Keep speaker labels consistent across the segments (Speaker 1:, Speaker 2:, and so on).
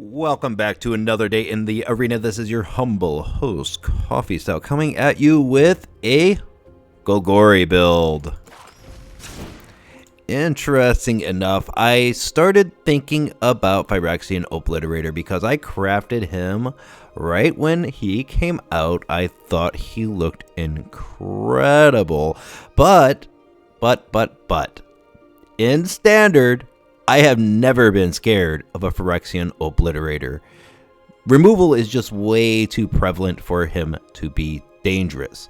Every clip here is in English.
Speaker 1: Welcome back to another day in the arena. This is your humble host, Coffee Stout, coming at you with a Golgari build. Interesting enough, I started thinking about Phyrexian Obliterator because I crafted him right when he came out. I thought he looked incredible, but, in Standard, I have never been scared of a Phyrexian Obliterator. Removal is just way too prevalent for him to be dangerous.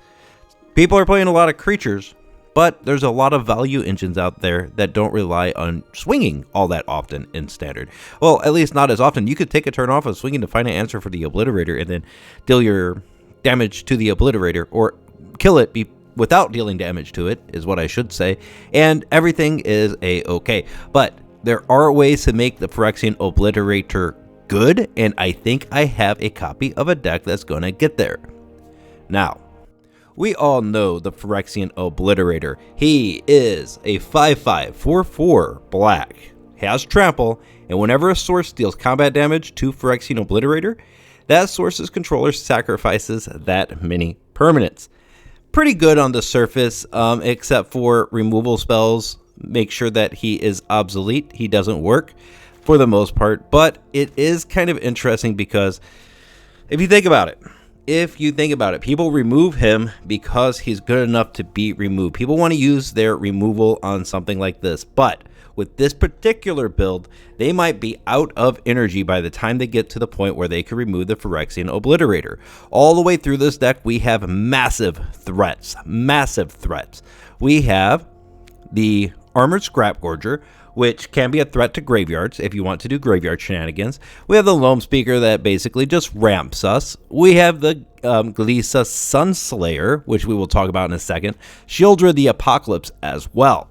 Speaker 1: People are playing a lot of creatures, but there's a lot of value engines out there that don't rely on swinging all that often in Standard. Well, at least not as often. You could take a turn off of swinging to find an answer for the Obliterator and then deal your damage to the Obliterator, or kill it without dealing damage to it, is what I should say, and everything is a-okay. But there are ways to make the Phyrexian Obliterator good, and I think I have a copy of a deck that's going to get there. Now, we all know the Phyrexian Obliterator. He is a 5/5, 4/4 black, has trample, and whenever a source deals combat damage to Phyrexian Obliterator, that source's controller sacrifices that many permanents. Pretty good on the surface, except for removal spells. Make sure that he is obsolete. He doesn't work for the most part, but it is kind of interesting because if you think about it, people remove him because he's good enough to be removed. People want to use their removal on something like this, but with this particular build, they might be out of energy by the time they get to the point where they can remove the Phyrexian Obliterator. All the way through this deck, we have massive threats. We have the Armored Scrapgorger, which can be a threat to graveyards if you want to do graveyard shenanigans. We have the Loamspeaker that basically just ramps us. We have the Glissa Sunslayer, which we will talk about in a second. Sheoldred the Apocalypse as well.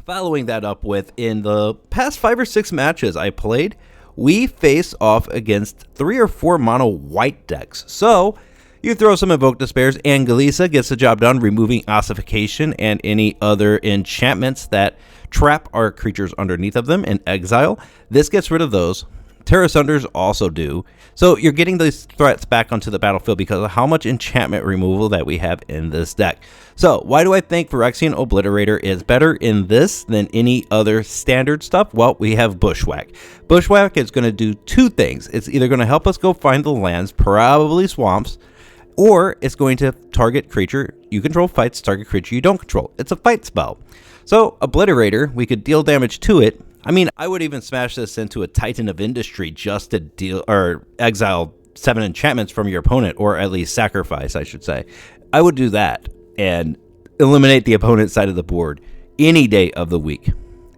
Speaker 1: Following that up with, in the past 5 or 6 matches I played, we face off against 3 or 4 mono white decks. So you throw some Invoke Despairs, and Glissa gets the job done, removing Ossification and any other enchantments that trap our creatures underneath of them in exile. This gets rid of those. Tear Asunders also do. So you're getting these threats back onto the battlefield because of how much enchantment removal that we have in this deck. So why do I think Phyrexian Obliterator is better in this than any other Standard stuff? Well, we have Bushwhack. Bushwhack is going to do 2 things. It's either going to help us go find the lands, probably swamps, or it's going to target creature you control fights target creature you don't control. It's a fight spell. So Obliterator, we could deal damage to it. I mean, I would even smash this into a Titan of Industry just to deal or exile 7 enchantments from your opponent, or at least sacrifice, I should say. I would do that and eliminate the opponent's side of the board any day of the week.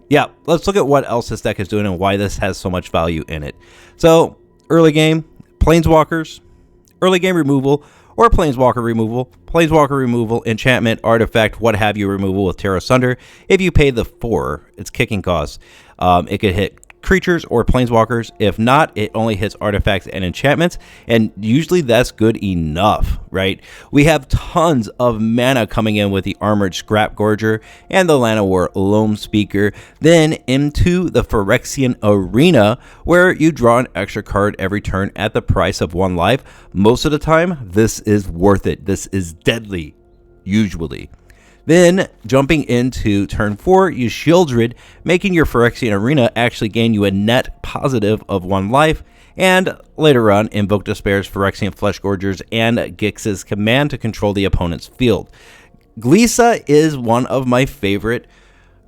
Speaker 1: Yeah, let's look at what else this deck is doing and why this has so much value in it. So early game, Planeswalkers, early game removal, or Planeswalker removal, enchantment, artifact, what have you removal with Tear Asunder. If you pay the 4, its kicking costs, it could hit creatures or Planeswalkers. If not, it only hits artifacts and enchantments, and usually that's good enough, right? We have tons of mana coming in with the Armored Scrapgorger and the Llanowar Loamspeaker, then into the Phyrexian Arena, where you draw an extra card every turn at the price of 1 life. Most of the time, this is worth it. This is deadly, usually. Then, jumping into turn 4, you Sheoldred, making your Phyrexian Arena actually gain you a net positive of 1 life, and later on, Invoke Despair's Phyrexian Fleshgorgers and Gix's command to control the opponent's field. Glissa is one of my favorite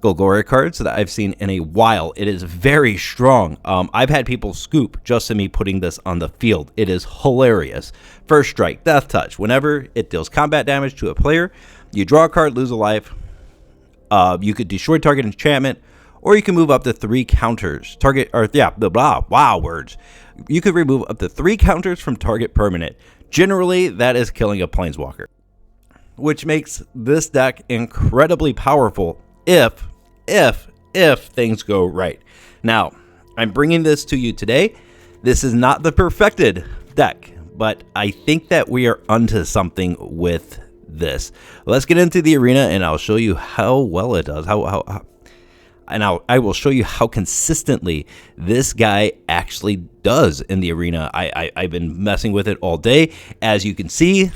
Speaker 1: Golgari cards that I've seen in a while. It is very strong. I've had people scoop just to me putting this on the field. It is hilarious. First strike, Death Touch. Whenever it deals combat damage to a player, you draw a card, lose a life. You could destroy target enchantment, or you can move up to 3 counters. Words. You could remove up to 3 counters from target permanent. Generally, that is killing a Planeswalker, which makes this deck incredibly powerful if things go right. Now, I'm bringing this to you today. This is not the perfected deck, but I think that we are onto something with this. Let's get into the arena and I'll show you how well it does. And I will show you how consistently this guy actually does in the arena. I've been messing with it all day. As you can see,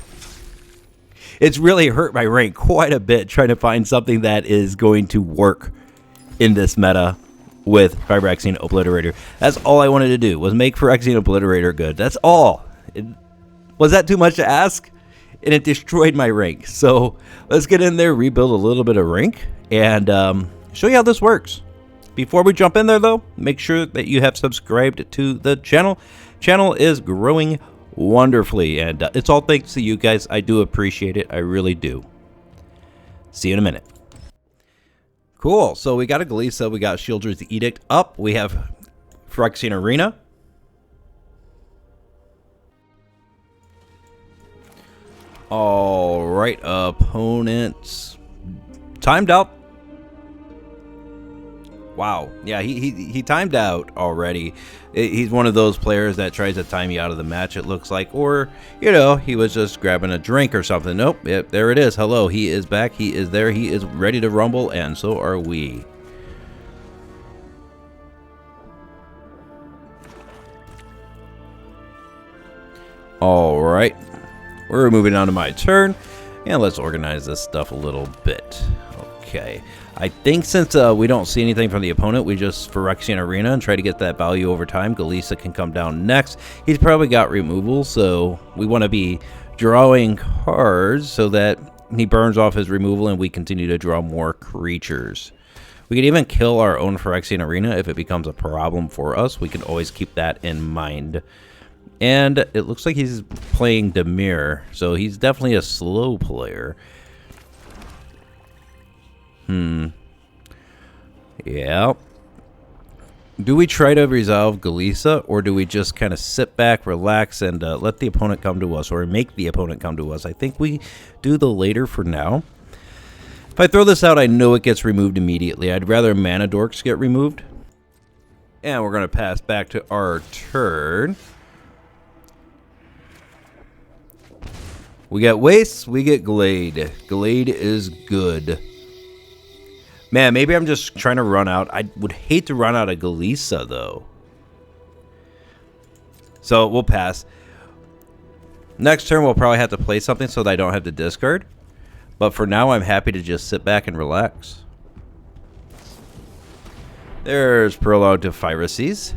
Speaker 1: it's really hurt my rank quite a bit trying to find something that is going to work in this meta with Phyrexian Obliterator. That's all I wanted to do, was make Phyrexian Obliterator good. That's all. Was that too much to ask? And it destroyed my rank. So let's get in there, rebuild a little bit of rank, and show you how this works. Before we jump in there, though, make sure that you have subscribed to the channel. Channel is growing wonderfully, and it's all thanks to you guys. I do appreciate it. I really do. See you in a minute. Cool. So we got a Galisa. We got Sheoldred's Edict up. We have Phyrexian Arena. All right, opponents timed out. Wow, yeah, he timed out already. He's one of those players that tries to time you out of the match, it looks like, or you know, he was just grabbing a drink or something. Nope, yep, there it is. Hello, he is back. He is there. He is ready to rumble, and so are we. All right. We're moving on to my turn, and let's organize this stuff a little bit. Okay, I think since we don't see anything from the opponent, we just Phyrexian Arena and try to get that value over time. Galisa can come down next. He's probably got removal, so we want to be drawing cards so that he burns off his removal and we continue to draw more creatures. We can even kill our own Phyrexian Arena if it becomes a problem for us. We can always keep that in mind. And it looks like he's playing Mire, so he's definitely a slow player. Yeah. Do we try to resolve Galisa, or do we just kind of sit back, relax, and let the opponent come to us, or make the opponent come to us? I think we do the later for now. If I throw this out, I know it gets removed immediately. I'd rather Mana Dorks get removed. And we're going to pass back to our turn. We got Wastes, we get Glade. Glade is good. Man, maybe I'm just trying to run out. I would hate to run out of Galisa, though. So we'll pass. Next turn, we'll probably have to play something so that I don't have to discard. But for now, I'm happy to just sit back and relax. There's Prologue to Phyrexian.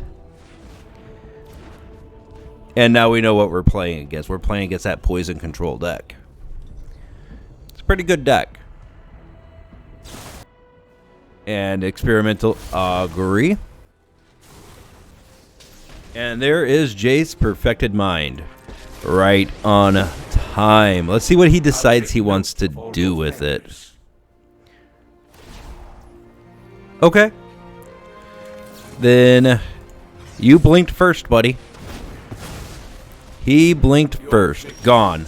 Speaker 1: And now we know what we're playing against. We're playing against that poison control deck. It's a pretty good deck. And Experimental Augury. And there is Jace Perfected Mind. Right on time. Let's see what he decides he wants to do with it. Okay. Then you blinked first, buddy. He blinked first. Gone.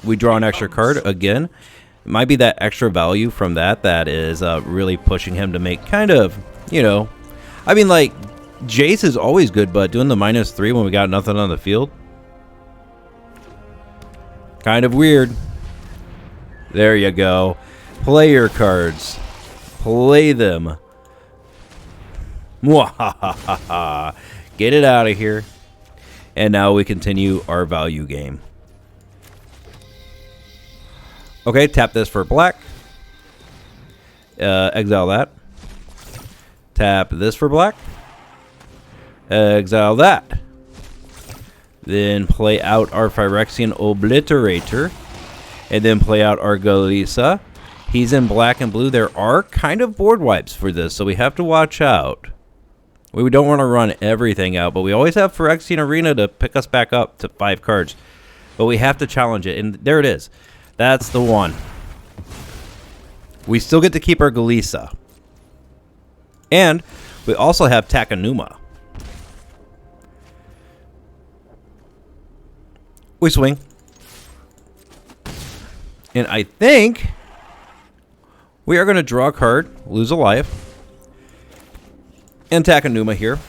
Speaker 1: We draw an extra card again. It might be that extra value from that is really pushing him to make kind of, you know, I mean, like, Jace is always good, but doing the -3 when we got nothing on the field, kind of weird. There you go. Play your cards. Play them. Mwahahaha. Get it out of here. And now we continue our value game. Okay, tap this for black. Exile that. Tap this for black. Exile that. Then play out our Phyrexian Obliterator. And then play out our Galisa. He's in black and blue. There are kind of board wipes for this, so we have to watch out. We don't want to run everything out, but we always have Phyrexian Arena to pick us back up to 5 cards. But we have to challenge it, and there it is. That's the one. We still get to keep our Galisa. And we also have Takenuma. We swing. And I think we are going to draw a card, lose a life. And Takenuma here.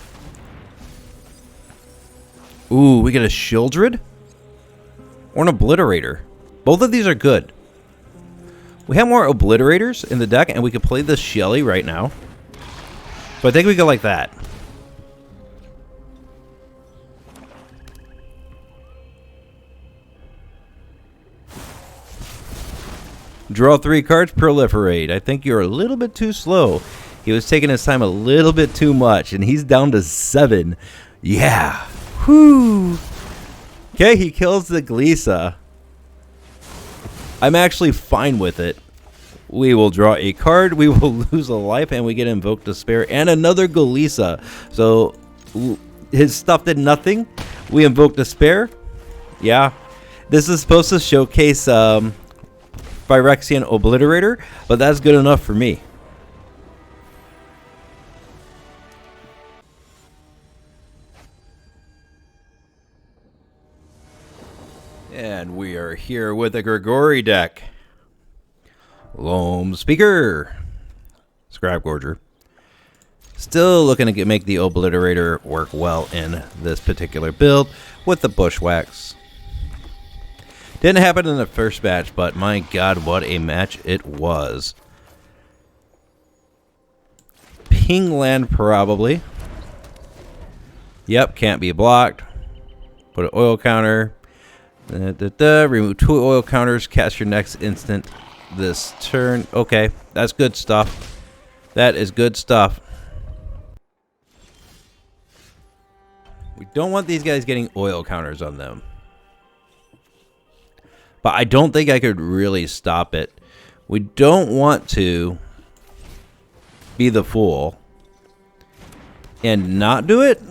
Speaker 1: Ooh, we get a Sheoldred or an Obliterator. Both of these are good. We have more Obliterators in the deck, and we could play this Shelly right now. So I think we go like that. Draw 3 cards, proliferate. I think you're a little bit too slow. He was taking his time a little bit too much, and he's down to 7. Yeah. Whoo. Okay, he kills the Glisa. I'm actually fine with it. We will draw a card, we will lose a life, and we get Invoke Despair and another Glisa. So his stuff did nothing. We Invoke Despair. Yeah. This is supposed to showcase Phyrexian Obliterator, but that's good enough for me. And we are here with a Grigori deck. Loamspeaker. Scrap Gorger. Still looking to make the Obliterator work well in this particular build with the Bushwhacks. Didn't happen in the first match, but my god, what a match it was. Ping land probably. Yep, can't be blocked. Put an oil counter. Remove 2 oil counters. Cast your next instant this turn. Okay, that's good stuff. That is good stuff. We don't want these guys getting oil counters on them. But I don't think I could really stop it. We don't want to be the fool and not do it.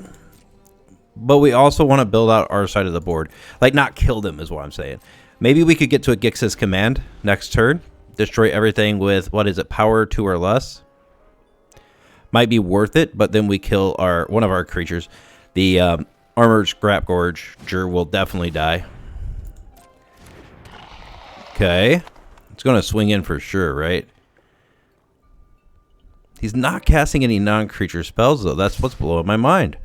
Speaker 1: But we also want to build out our side of the board. Like, not kill them is what I'm saying. Maybe we could get to a Gix's command next turn. Destroy everything with, what is it, power 2 or less. Might be worth it, but then we kill one of our creatures. The Armored Scrap Gorger will definitely die. Okay. It's going to swing in for sure, right? He's not casting any non-creature spells, though. That's what's blowing my mind.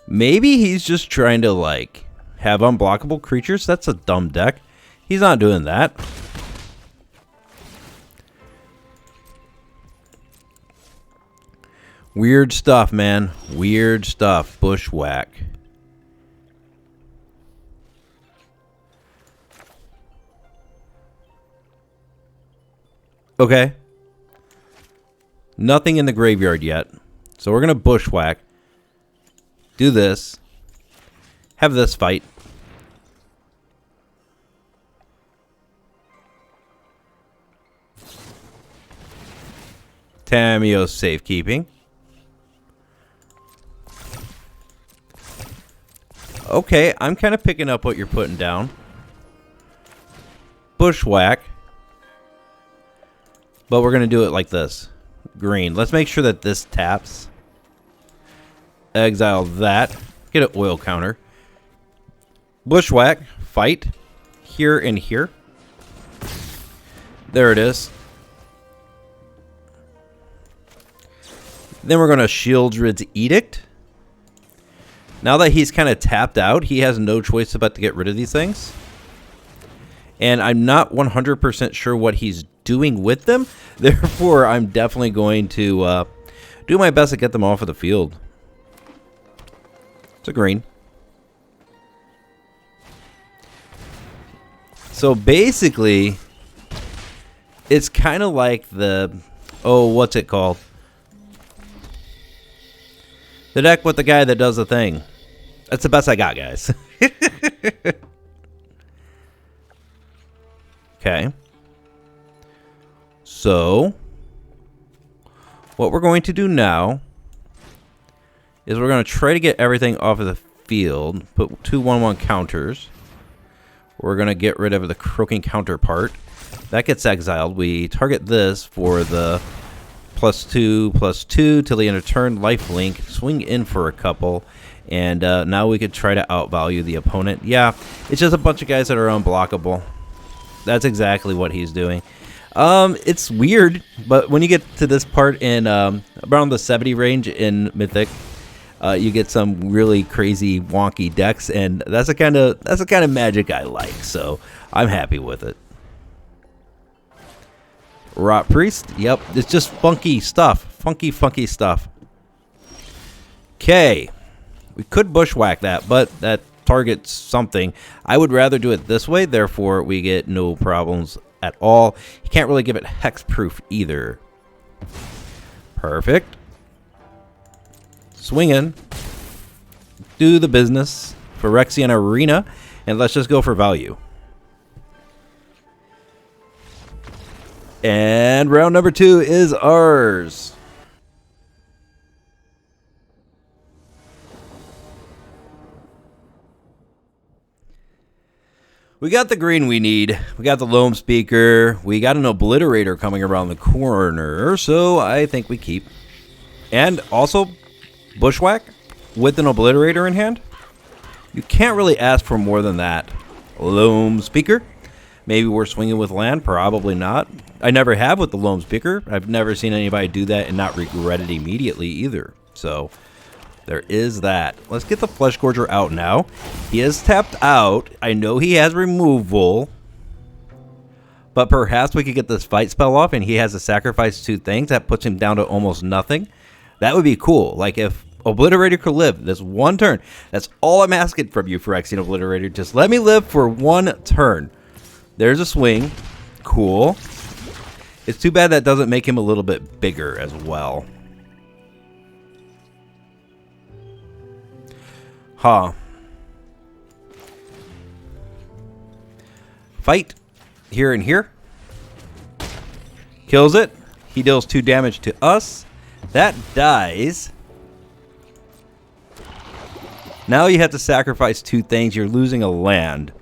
Speaker 1: Maybe he's just trying to, like, have unblockable creatures. That's a dumb deck. He's not doing that. Weird stuff, man. Weird stuff. Bushwhack. Okay. Nothing in the graveyard yet. So we're going to Bushwhack. Do this. Have this fight. Tamiyo's safekeeping. Okay, I'm kind of picking up what you're putting down. Bushwhack. But we're going to do it like this. Green. Let's make sure that this taps. Exile that. Get an oil counter. Bushwhack. Fight. Here and here. There it is. Then we're going to Sheoldred's Edict. Now that he's kind of tapped out, he has no choice but to get rid of these things. And I'm not 100% sure what he's doing with them. Therefore, I'm definitely going to do my best to get them off of the field. It's a green. So basically, it's kind of like the... Oh, what's it called? The deck with the guy that does the thing. That's the best I got, guys. Okay. So, what we're going to do now is we're going to try to get everything off of the field. Put 2 1/1 counters. We're going to get rid of the croaking counterpart. That gets exiled. We target this for the +2/+2 till the end of turn. Lifelink. Swing in for a couple. And now we could try to outvalue the opponent. Yeah, it's just a bunch of guys that are unblockable. That's exactly what he's doing. It's weird, but when you get to this part in around the 70 range in Mythic, you get some really crazy wonky decks, and that's the kind of magic I like. So I'm happy with it. Rot Priest. Yep, it's just funky stuff. Funky stuff. Okay. We could bushwhack that, but that targets something. I would rather do it this way, therefore we get no problems at all. You can't really give it hexproof either. Perfect. Swing in. Do the business. Phyrexian Arena. And let's just go for value. And round number 2 is ours. We got the green we need. We got the Loamspeaker. We got an Obliterator coming around the corner. So I think we keep. And also, bushwhack with an Obliterator in hand. You can't really ask for more than that. Loamspeaker. Maybe we're swinging with land. Probably not. I never have with the Loamspeaker. I've never seen anybody do that and not regret it immediately either. So there is that. Let's get the Flesh Gorger out now. He is tapped out. I know he has removal. But perhaps we could get this fight spell off and he has to sacrifice 2 things. That puts him down to almost nothing. That would be cool. Like if Obliterator could live this 1 turn. That's all I'm asking from you, Phyrexian Obliterator. Just let me live for 1 turn. There's a swing. Cool. It's too bad that doesn't make him a little bit bigger as well. Huh. Fight. Here and here. Kills it. He deals 2 damage to us. That dies. Now you have to sacrifice 2 things. You're losing a land.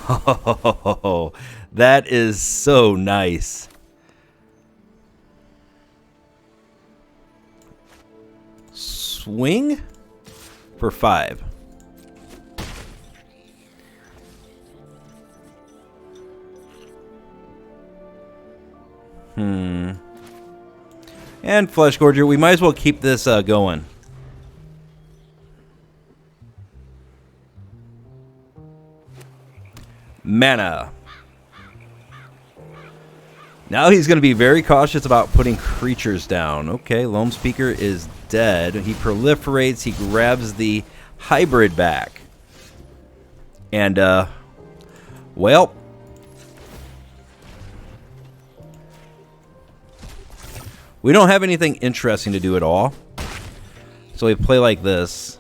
Speaker 1: Oh, that is so nice. Swing for 5. And Flesh Gorger, we might as well keep this going. Mana. Now he's going to be very cautious about putting creatures down. Okay, Loamspeaker is dead. He proliferates. He grabs the hybrid back. And, well, we don't have anything interesting to do at all. So we play like this.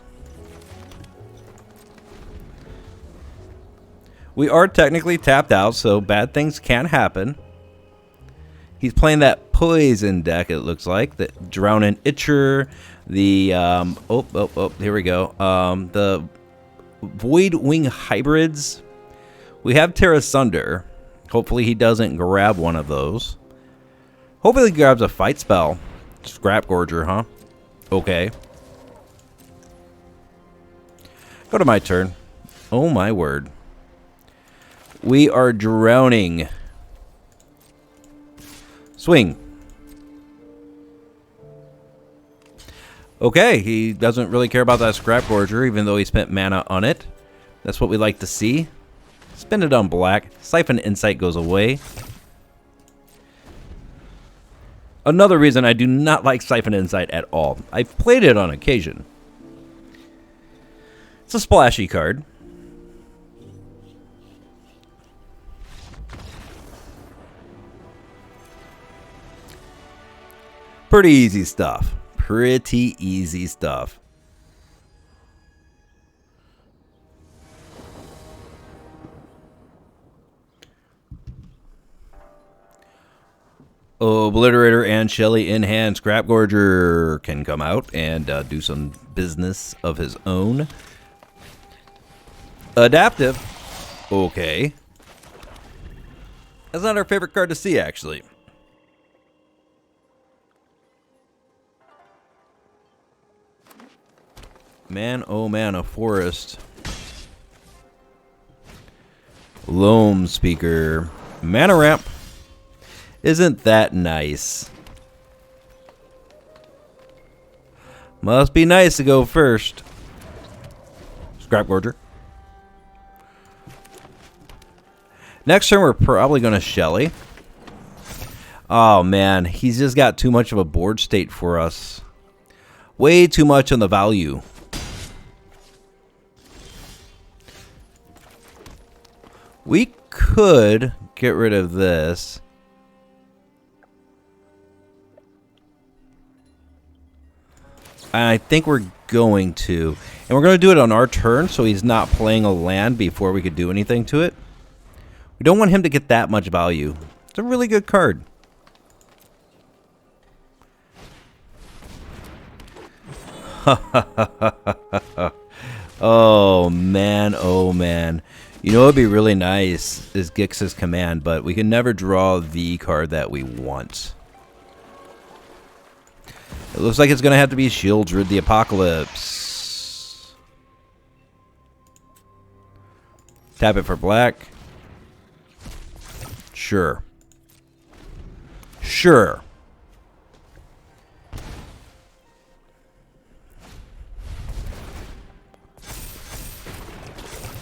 Speaker 1: We are technically tapped out, so bad things can happen. He's playing that poison deck, it looks like. The Drowning Itcher, the, here we go. The Void Wing Hybrids. We have Tear Asunder. Hopefully he doesn't grab one of those. Hopefully he grabs a fight spell. Scrap Gorger, huh? Okay. Go to my turn. Oh my word. We are drowning. Swing. Okay, he doesn't really care about that Scrap Gorger, even though he spent mana on it. That's what we like to see. Spend it on black. Siphon Insight goes away. Another reason I do not like Siphon Insight at all. I've played it on occasion. It's a splashy card. Pretty easy stuff. Pretty easy stuff. Obliterator and Shelly in hand. Scrap Gorger can come out and do some business of his own. Adaptive. Okay. That's not our favorite card to see, actually. Man, oh man, a forest. Loamspeaker. Mana ramp. Isn't that nice? Must be nice to go first. Scrap Gorger. Next turn, we're probably going to Shelly. Oh, man. He's just got too much of a board state for us. Way too much on the value. We could get rid of this. I think we're going to. And we're going to do it on our turn, so he's not playing a land before we could do anything to it. We don't want him to get that much value. It's a really good card. Oh, man. Oh, man. You know what would be really nice is Gix's command, but we can never draw the card that we want. It looks like it's going to have to be Sheoldred the Apocalypse. Tap it for black. Sure. Sure.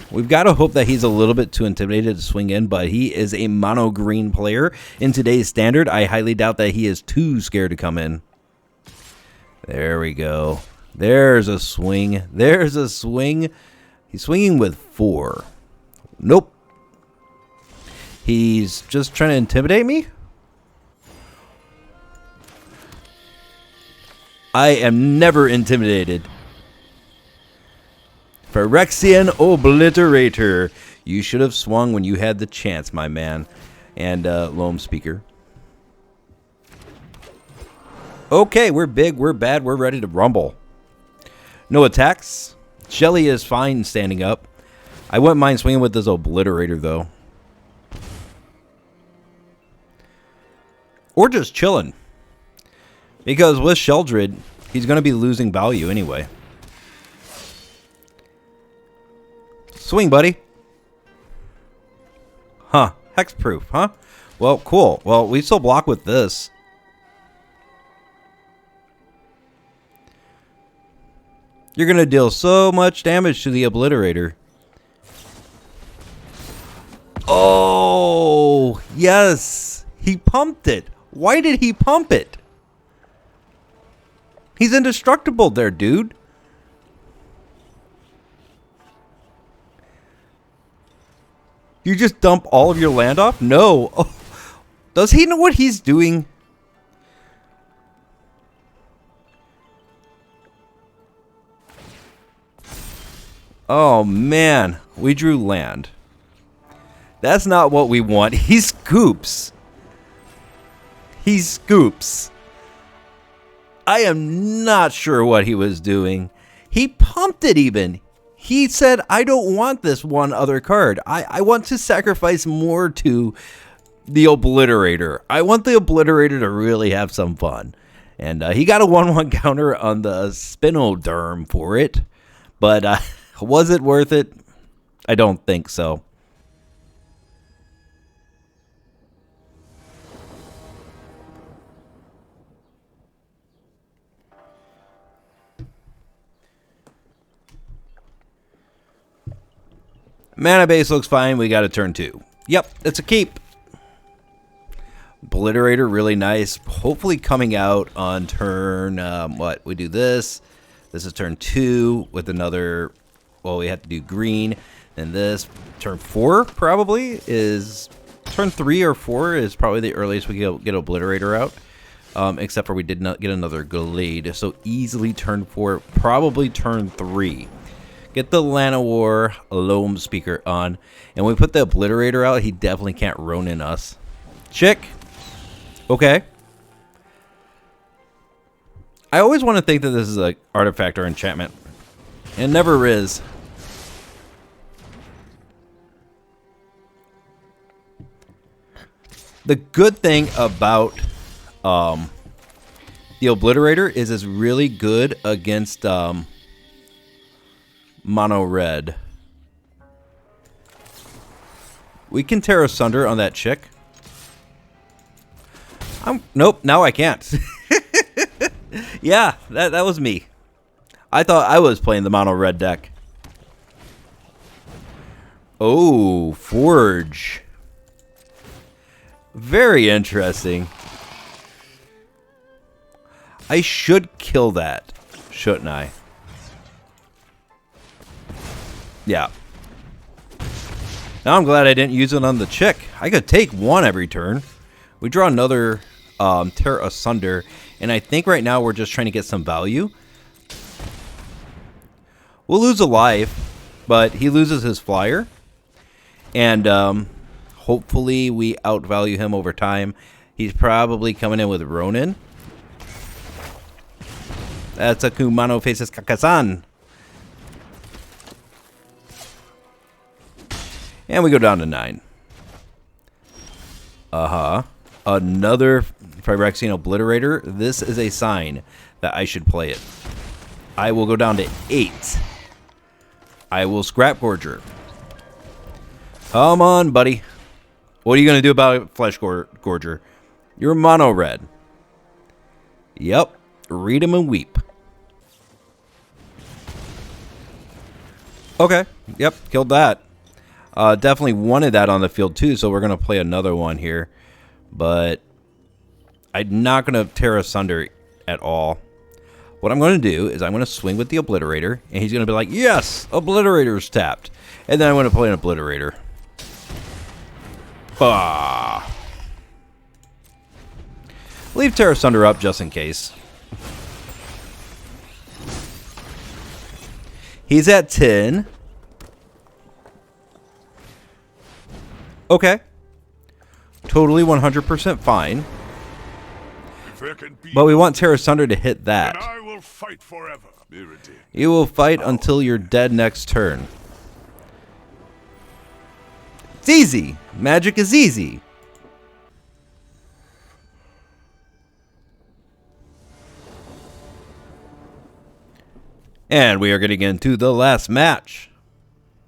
Speaker 1: We've got to hope that he's a little bit too intimidated to swing in, but he is a mono green player. In today's standard, I highly doubt that he is too scared to come in. There we go. There's a swing. There's a swing. He's swinging with 4. Nope. He's just trying to intimidate me? I am never intimidated. Phyrexian Obliterator. You should have swung when you had the chance, my man. And Loamspeaker. Okay, we're big, we're bad, we're ready to rumble. No attacks. Shelly is fine standing up. I wouldn't mind swinging with this Obliterator, though. Or just chilling. Because with Sheoldred, he's going to be losing value anyway. Swing, buddy. Huh. Hexproof, huh? Well, cool. Well, we still block with this. You're going to deal so much damage to the Obliterator. Oh, yes. He pumped it. Why did he pump it? He's indestructible there, dude. You just dump all of your land off? No. Oh, does he know what he's doing? Oh, man. We drew land. That's not what we want. He scoops. He scoops. I am not sure what he was doing. He pumped it even. He said, I don't want this one other card. I want to sacrifice more to the Obliterator. I want the Obliterator to really have some fun. And he got a 1/1 counter on the Spinoderm for it. But was it worth it? I don't think so. Mana base looks fine. We got a turn 2. Yep, it's a keep. Obliterator, really nice. Hopefully coming out on turn, what? We do this. This is turn 2 with another, well, we have to do green. And this, turn 4 probably is, turn 3 or 4 is probably the earliest we get Obliterator out. Except for we did not get another Glade. So easily turn 4, probably turn 3. Get the Llanowar Loamspeaker on. And when we put the Obliterator out, he definitely can't Ronin us. Chick. Okay. I always want to think that this is an artifact or enchantment. It never is. The good thing about the Obliterator is it's really good against mono red. We can Tear Asunder on that chick. Nope, now I can't. Yeah, that was me. I thought I was playing the mono red deck. Oh, Forge. Very interesting. I should kill that, shouldn't I? Yeah. Now I'm glad I didn't use it on the chick. I could take one every turn. We draw another Tear Asunder, and I think right now we're just trying to get some value. We'll lose a life, but he loses his flyer. And hopefully we outvalue him over time. He's probably coming in with Ronin. That's a Kumano faces Kakasan. And we go down to 9. Another Phyrexian Obliterator. This is a sign that I should play it. I will go down to 8. I will Scrap Gorger. Come on, buddy. What are you going to do about Flesh Gorger? You're mono red. Yep. Read him and weep. Okay. Yep. Killed that. Definitely wanted that on the field too, so we're going to play another one here. But I'm not going to Tear Asunder at all. What I'm going to do is I'm going to swing with the Obliterator, and he's going to be like, yes, Obliterator's tapped. And then I'm going to play an Obliterator. Bah. Leave Tear Asunder up just in case. He's at 10. Okay. Totally 100% fine. But we want Tear Asunder to hit that.
Speaker 2: I will fight forever.
Speaker 1: You will fight until you're dead next turn. It's easy. Magic is easy. And we are getting into the last match.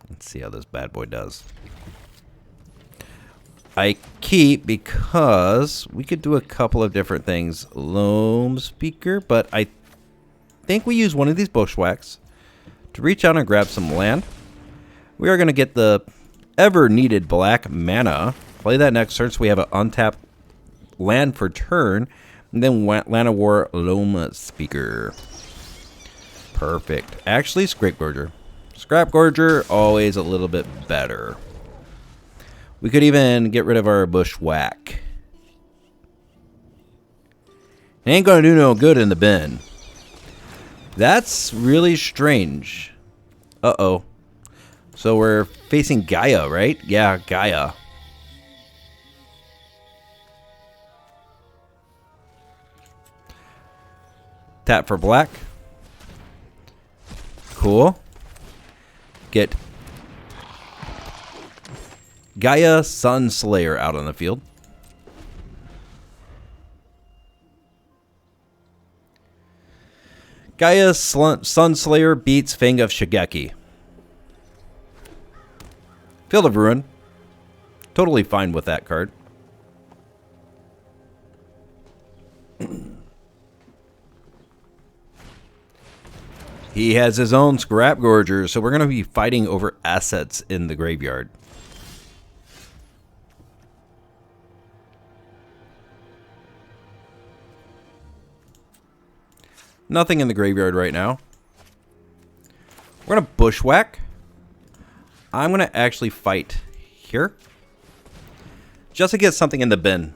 Speaker 1: Let's see how this bad boy does. I keep because we could do a couple of different things. Loamspeaker, but I think we use one of these bushwhacks to reach out and grab some land. We are going to get the ever needed black mana. Play that next turn so we have an untapped land for turn. And then Llanowar Loamspeaker. Perfect. Actually, Scrap Gorger. Scrap Gorger, always a little bit better. We could even get rid of our bushwhack. It ain't gonna do no good in the bin. That's really strange. Uh-oh. So we're facing Gaia, right? Yeah, Gaia. Tap for black. Cool. Get Gaia Sunslayer out on the field. Gaia Sunslayer beats Fang of Shigeki. Field of Ruin. Totally fine with that card. He has his own Scrap Gorger, so we're going to be fighting over assets in the graveyard. Nothing in the graveyard right now. We're going to bushwhack. I'm going to actually fight here. Just to get something in the bin.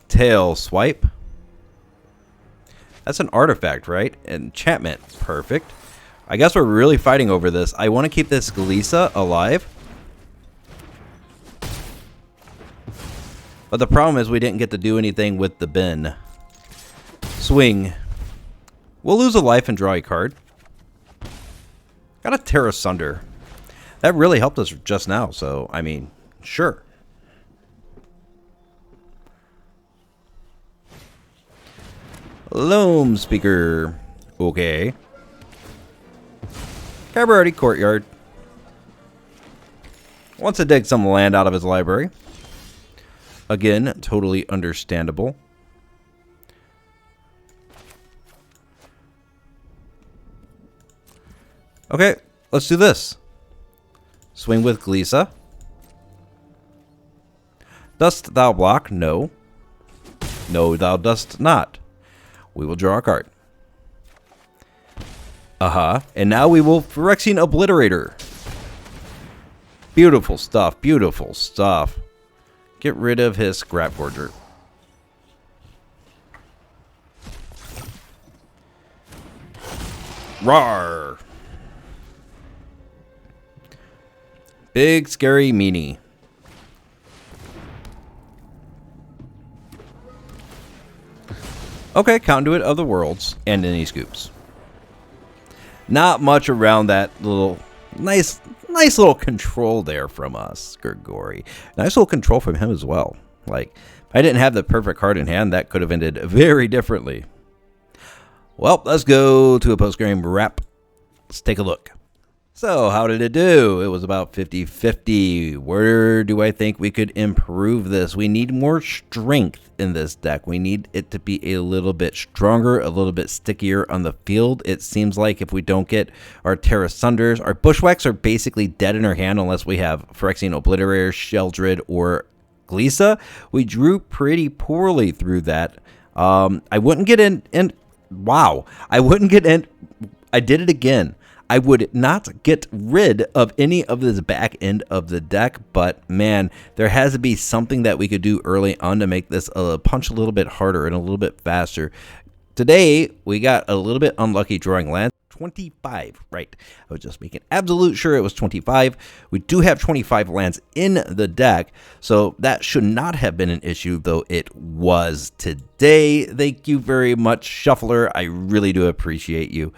Speaker 1: Tail swipe. That's an artifact, right? Enchantment. Perfect. I guess we're really fighting over this. I want to keep this Galisa alive. But the problem is we didn't get to do anything with the bin. Swing. We'll lose a life and draw a card. Got a Tear Asunder. That really helped us just now, so, I mean, sure. Loamspeaker. Okay. Cabareti Courtyard. Wants to dig some land out of his library. Again, totally understandable. Okay, let's do this. Swing with Glisa. Dost thou block? No. No, thou dost not. We will draw a card. And now we will Phyrexian Obliterator. Beautiful stuff, beautiful stuff. Get rid of his Scrap Forger. Rawr! Big scary meanie. Okay, Conduit of the Worlds and any scoops. Not much around that little nice little control there from us, Grigori. Nice little control from him as well. Like, if I didn't have the perfect card in hand, that could have ended very differently. Well, let's go to a post-game wrap. Let's take a look. So, how did it do? It was about 50-50. Where do I think we could improve this? We need more strength in this deck. We need it to be a little bit stronger, a little bit stickier on the field. It seems like if we don't get our Tear Asunders, our Bushwhacks are basically dead in our hand unless we have Phyrexian Obliterator, Sheoldred, or Glisa. We drew pretty poorly through that. I wouldn't get in. Wow. I wouldn't get in. I did it again. I would not get rid of any of this back end of the deck, but man, there has to be something that we could do early on to make this punch a little bit harder and a little bit faster. Today, we got a little bit unlucky drawing lands. 25, right. I was just making absolute sure it was 25. We do have 25 lands in the deck, so that should not have been an issue, though it was today. Thank you very much, Shuffler. I really do appreciate you.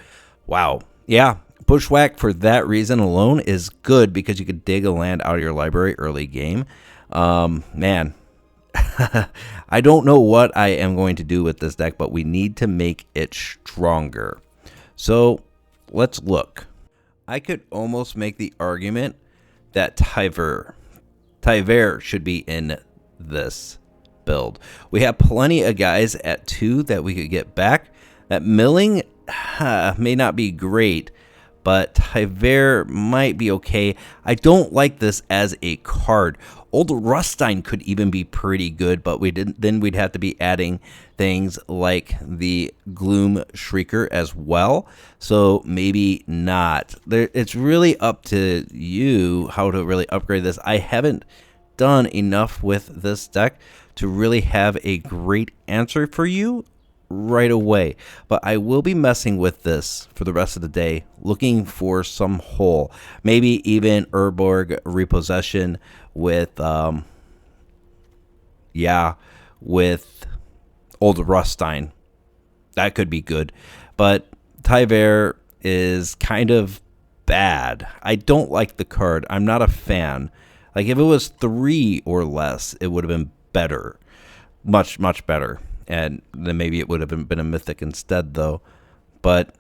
Speaker 1: Wow. Yeah. Bushwhack, for that reason alone, is good because you could dig a land out of your library early game. Man, I don't know what I am going to do with this deck, but we need to make it stronger. So let's look. I could almost make the argument that Tyver should be in this build. We have plenty of guys at 2 that we could get back. That milling may not be great, but Tyver might be okay. I don't like this as a card. Old Rustine could even be pretty good, but then we'd have to be adding things like the Gloom Shrieker as well. So maybe not. It's really up to you how to really upgrade this. I haven't done enough with this deck to really have a great answer for you right away, but I will be messing with this for the rest of the day, looking for some hole, maybe even Urborg Repossession with with Old Rustine. That could be good, but Tyver is kind of bad. I don't like the card. I'm not a fan. Like, if it was 3 or less, it would have been better, much better. And then maybe it would have been a mythic instead, though. But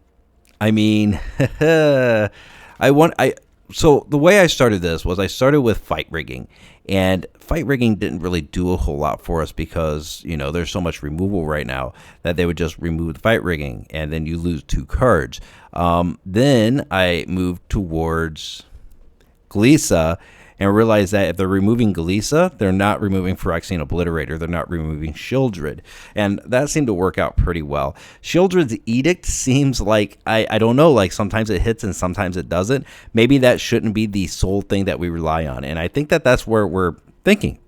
Speaker 1: I mean, so the way I started this was I started with fight rigging, and fight rigging didn't really do a whole lot for us because, you know, there's so much removal right now that they would just remove the fight rigging and then you lose 2 cards. Then I moved towards Glisa and realized that if they're removing Glisa, they're not removing Phyrexian Obliterator. They're not removing Sheoldred. And that seemed to work out pretty well. Sheoldred's Edict seems like, I don't know, like sometimes it hits and sometimes it doesn't. Maybe that shouldn't be the sole thing that we rely on. And I think that that's where we're thinking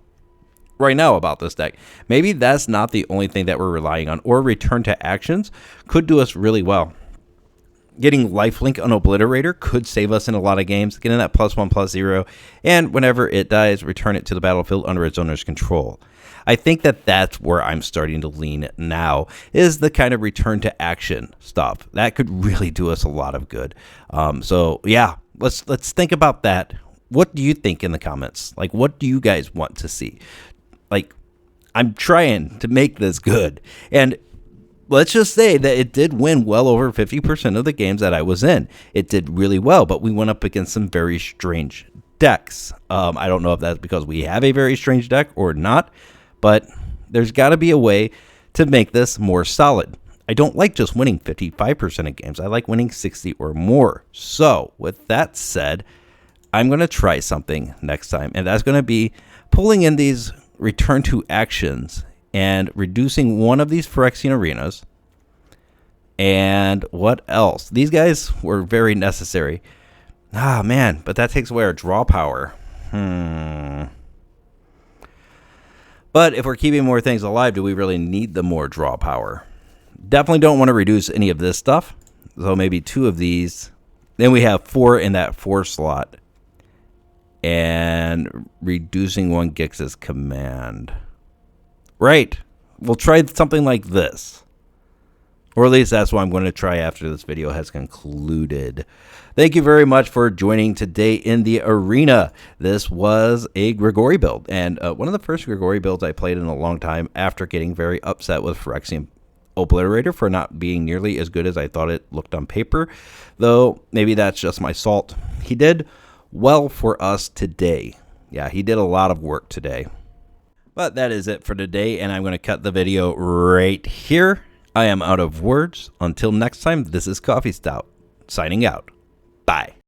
Speaker 1: right now about this deck. Maybe that's not the only thing that we're relying on. Or Return to Actions could do us really well. Getting lifelink on Obliterator could save us in a lot of games. Getting that +1/+0, and whenever it dies, return it to the battlefield under its owner's control. I think that that's where I'm starting to lean now, is the kind of return to action stuff. That could really do us a lot of good. So yeah, let's think about that. What do you think in the comments? Like, what do you guys want to see? Like, I'm trying to make this good, and let's just say that it did win well over 50% of the games that I was in. It did really well, but we went up against some very strange decks. I don't know if that's because we have a very strange deck or not, but there's got to be a way to make this more solid. I don't like just winning 55% of games. I like winning 60 or more. So with that said, I'm going to try something next time, and that's going to be pulling in these return to actions and reducing one of these Phyrexian arenas. And what else? These guys were very necessary. Ah, man, but that takes away our draw power. But if we're keeping more things alive, do we really need the more draw power? Definitely don't want to reduce any of this stuff. So maybe 2 of these. Then we have 4 in that 4 slot. And reducing 1 Gix's command. Right. We'll try something like this. Or at least that's what I'm going to try after this video has concluded. Thank you very much for joining today in the arena. This was a Grigori build, and one of the first Grigori builds I played in a long time after getting very upset with Phyrexian Obliterator for not being nearly as good as I thought it looked on paper. Though, maybe that's just my salt. He did well for us today. Yeah, he did a lot of work today. But that is it for today, and I'm going to cut the video right here. I am out of words. Until next time, this is Coffee Stout, signing out. Bye.